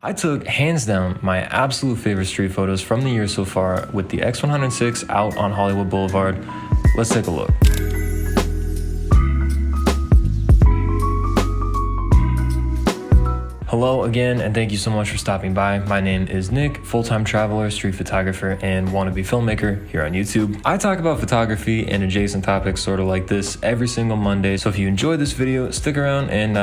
I took, hands down, my absolute favorite street photos from the year so far with the X100VI out on Hollywood Boulevard. Let's take a look. Hello again, and thank you so much for stopping by. My name is Nick, full-time traveler, street photographer, and wannabe filmmaker here on YouTube. I talk about photography and adjacent topics sort of like this every single Monday, so if you enjoyed this video, stick around and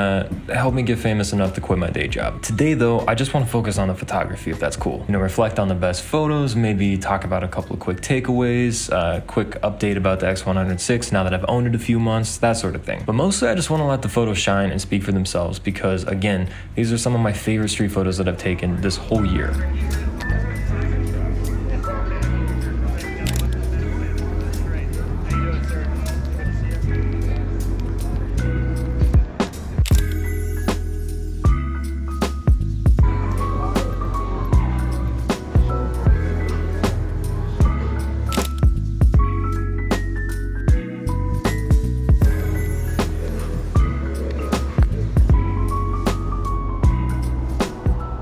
help me get famous enough to quit my day job. Today though, I just want to focus on the photography, if that's cool. You know, reflect on the best photos, maybe talk about a couple of quick takeaways, quick update about the X100VI now that I've owned it a few months, that sort of thing. But mostly I just want to let the photos shine and speak for themselves because, again, these are some of my favorite street photos that I've taken this whole year.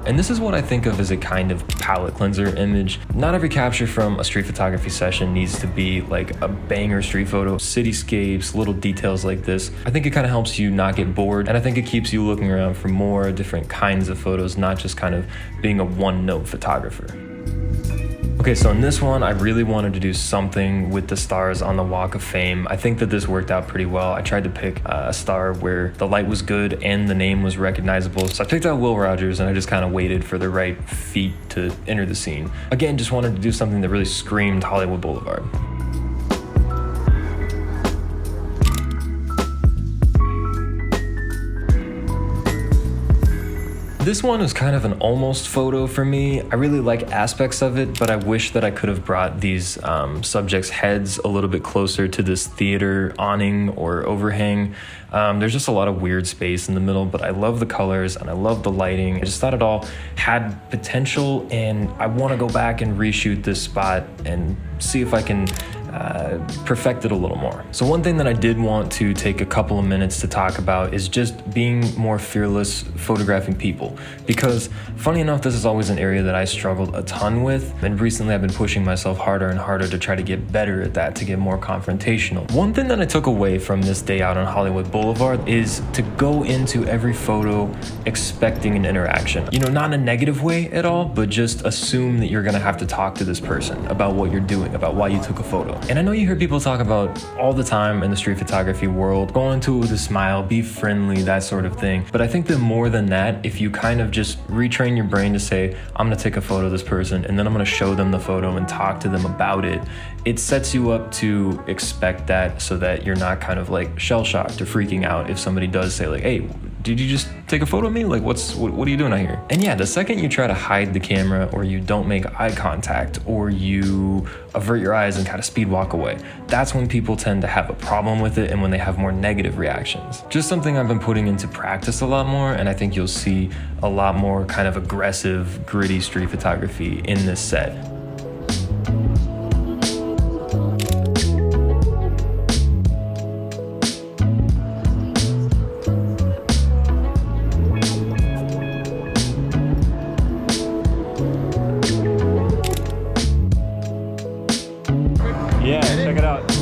And this is what I think of as a kind of palette cleanser image. Not every capture from a street photography session needs to be like a banger street photo. Cityscapes, little details like this. I think it kind of helps you not get bored, and I think it keeps you looking around for more different kinds of photos, not just kind of being a one-note photographer. Okay, so in this one, I really wanted to do something with the stars on the Walk of Fame. I think that this worked out pretty well. I tried to pick a star where the light was good and the name was recognizable. So I picked out Will Rogers and I just kind of waited for the right feet to enter the scene. Again, just wanted to do something that really screamed Hollywood Boulevard. This one is kind of an almost photo for me. I really like aspects of it, but I wish that I could have brought these subjects' heads a little bit closer to this theater awning or overhang. There's just a lot of weird space in the middle, but I love the colors and I love the lighting. I just thought it all had potential, and I want to go back and reshoot this spot and see if I can perfect it a little more. So one thing that I did want to take a couple of minutes to talk about is just being more fearless photographing people, because funny enough, this is always an area that I struggled a ton with, and recently I've been pushing myself harder and harder to try to get better at that, to get more confrontational. One thing that I took away from this day out on Hollywood Boulevard is to go into every photo expecting an interaction. You know, not in a negative way at all, but just assume that you're gonna have to talk to this person about what you're doing, about why you took a photo. And I know you hear people talk about all the time in the street photography world, go into it with a smile, be friendly, that sort of thing. But I think that more than that, if you kind of just retrain your brain to say, I'm gonna take a photo of this person and then I'm gonna show them the photo and talk to them about it, it sets you up to expect that, so that you're not kind of like shell-shocked or freaking out if somebody does say like, hey, did you just take a photo of me? Like, what are you doing out here? And yeah, the second you try to hide the camera, or you don't make eye contact, or you avert your eyes and kind of speed walk away, that's when people tend to have a problem with it and when they have more negative reactions. Just something I've been putting into practice a lot more, and I think you'll see a lot more kind of aggressive, gritty street photography in this set. Yeah, check it out. That's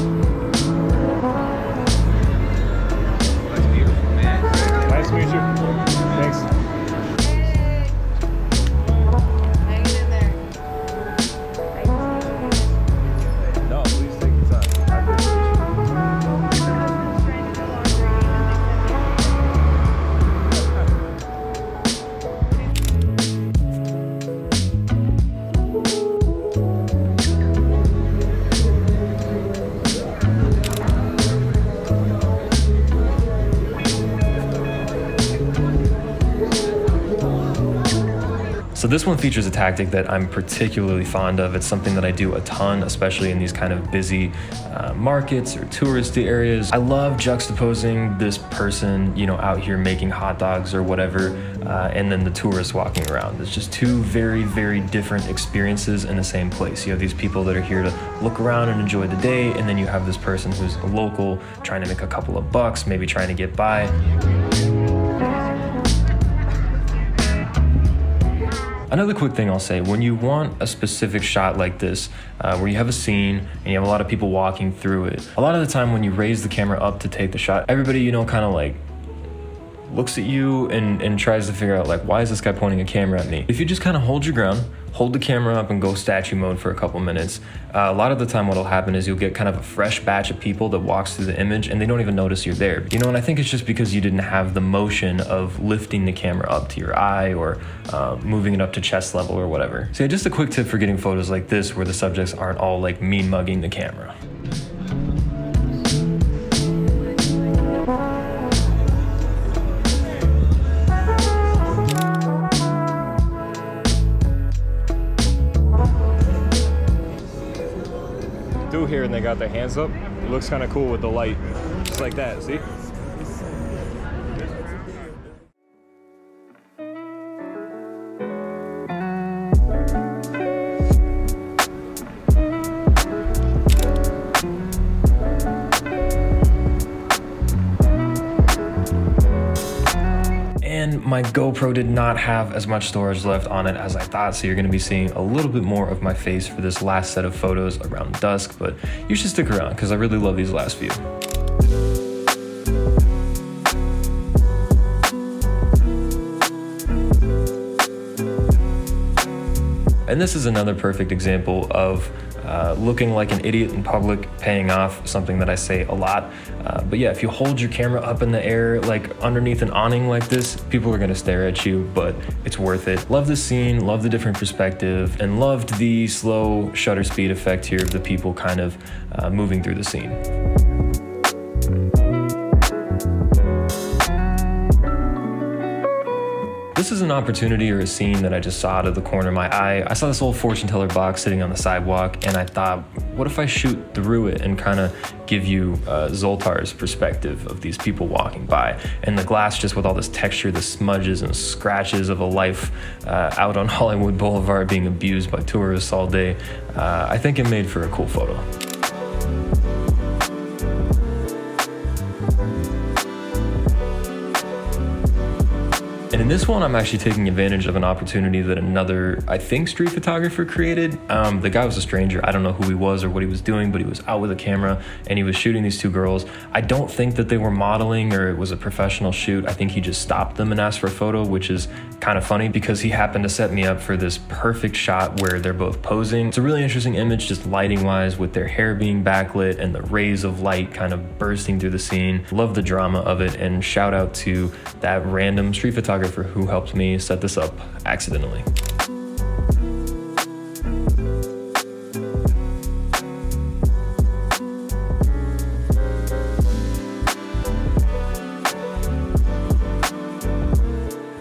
beautiful, man. Nice to meet you. Thanks. Hang it in there. No, please take your time. I appreciate you. So this one features a tactic that I'm particularly fond of. It's something that I do a ton, especially in these kind of busy markets or touristy areas. I love juxtaposing this person, you know, out here making hot dogs or whatever, and then the tourists walking around. It's just two very, very different experiences in the same place. You have these people that are here to look around and enjoy the day, and then you have this person who's a local trying to make a couple of bucks, maybe trying to get by. Another quick thing I'll say, when you want a specific shot like this, where you have a scene and you have a lot of people walking through it, a lot of the time when you raise the camera up to take the shot, everybody, you know, kind of like looks at you and tries to figure out like, why is this guy pointing a camera at me? If you just kind of hold your ground, hold the camera up and go statue mode for a couple minutes, a lot of the time what'll happen is you'll get kind of a fresh batch of people that walks through the image and they don't even notice you're there. You know, and I think it's just because you didn't have the motion of lifting the camera up to your eye or moving it up to chest level or whatever. So yeah, just a quick tip for getting photos like this where the subjects aren't all like mean mugging the camera. Here and they got their hands up. It looks kind of cool with the light, just like that. See? And my GoPro did not have as much storage left on it as I thought, so you're going to be seeing a little bit more of my face for this last set of photos around dusk, but you should stick around because I really love these last few. And this is another perfect example of looking like an idiot in public paying off, something that I say a lot. But yeah, if you hold your camera up in the air, like underneath an awning like this, people are gonna stare at you, but it's worth it. Love the scene, love the different perspective, and loved the slow shutter speed effect here of the people kind of moving through the scene. This is an opportunity or a scene that I just saw out of the corner of my eye. I saw this old fortune teller box sitting on the sidewalk and I thought, what if I shoot through it and kind of give you Zoltar's perspective of these people walking by, and the glass just with all this texture, the smudges and scratches of a life out on Hollywood Boulevard being abused by tourists all day. I think it made for a cool photo. And in this one, I'm actually taking advantage of an opportunity that another, I think, street photographer created. The guy was a stranger. I don't know who he was or what he was doing, but he was out with a camera and he was shooting these two girls. I don't think that they were modeling or it was a professional shoot. I think he just stopped them and asked for a photo, which is kind of funny because he happened to set me up for this perfect shot where they're both posing. It's a really interesting image, just lighting wise, with their hair being backlit and the rays of light kind of bursting through the scene. Love the drama of it, and shout out to that random street photographer who helped me set this up accidentally.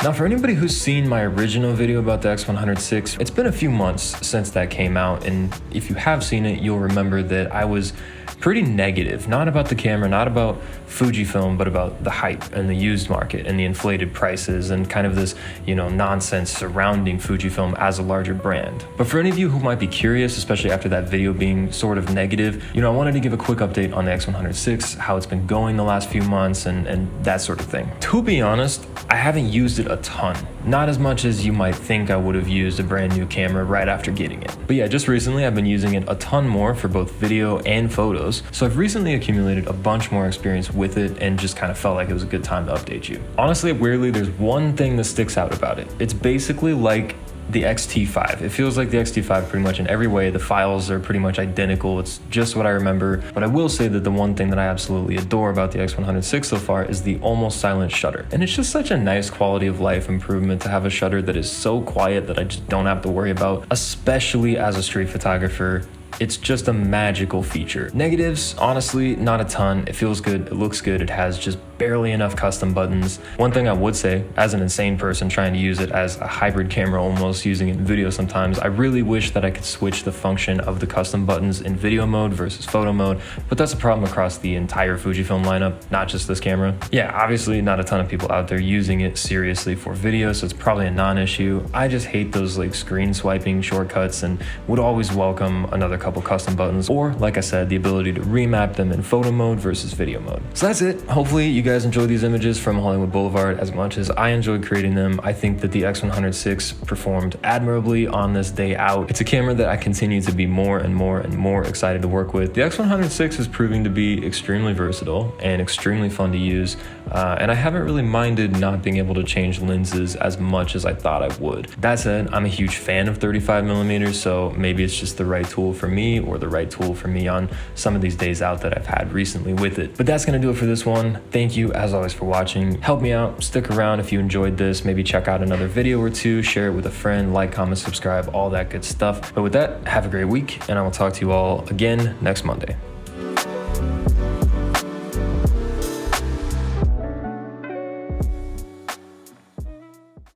Now, for anybody who's seen my original video about the X100VI, it's been a few months since that came out, and if you have seen it, you'll remember that I was pretty negative, not about the camera, not about Fujifilm, but about the hype and the used market and the inflated prices and kind of this, you know, nonsense surrounding Fujifilm as a larger brand. But for any of you who might be curious, especially after that video being sort of negative, you know, I wanted to give a quick update on the X100VI, how it's been going the last few months and that sort of thing. To be honest, I haven't used it a ton. Not as much as you might think I would have used a brand new camera right after getting it. But yeah, just recently I've been using it a ton more for both video and photos. So I've recently accumulated a bunch more experience with it and just kind of felt like it was a good time to update you. Honestly, weirdly, there's one thing that sticks out about it. It's basically like the X-T5. It feels like the X-T5 pretty much in every way. The files are pretty much identical. It's just what I remember. But I will say that the one thing that I absolutely adore about the X100VI so far is the almost silent shutter. And it's just such a nice quality of life improvement to have a shutter that is so quiet that I just don't have to worry about, especially as a street photographer. It's just a magical feature. Negatives, honestly, not a ton. It feels good, it looks good, it has just barely enough custom buttons. One thing I would say, as an insane person trying to use it as a hybrid camera, almost using it in video sometimes, I really wish that I could switch the function of the custom buttons in video mode versus photo mode, but that's a problem across the entire Fujifilm lineup, not just this camera. Yeah, obviously not a ton of people out there using it seriously for video, so it's probably a non-issue. I just hate those like screen swiping shortcuts and would always welcome another couple custom buttons, or like I said, the ability to remap them in photo mode versus video mode. So that's it. Hopefully you guys enjoyed these images from Hollywood Blvd as much as I enjoyed creating them. I think that the X100VI performed admirably on this day out. It's a camera that I continue to be more and more excited to work with. The X100VI is proving to be extremely versatile and extremely fun to use, and I haven't really minded not being able to change lenses as much as I thought I would. That said, I'm a huge fan of 35mm, so maybe it's just the right tool for me, or the right tool for me on some of these days out that I've had recently with it. But that's gonna do it for this one. Thank you as always for watching. Help me out, stick around if you enjoyed this, maybe check out another video or two, share it with a friend, like, comment, subscribe, all that good stuff. But with that, have a great week, and I will talk to you all again next Monday.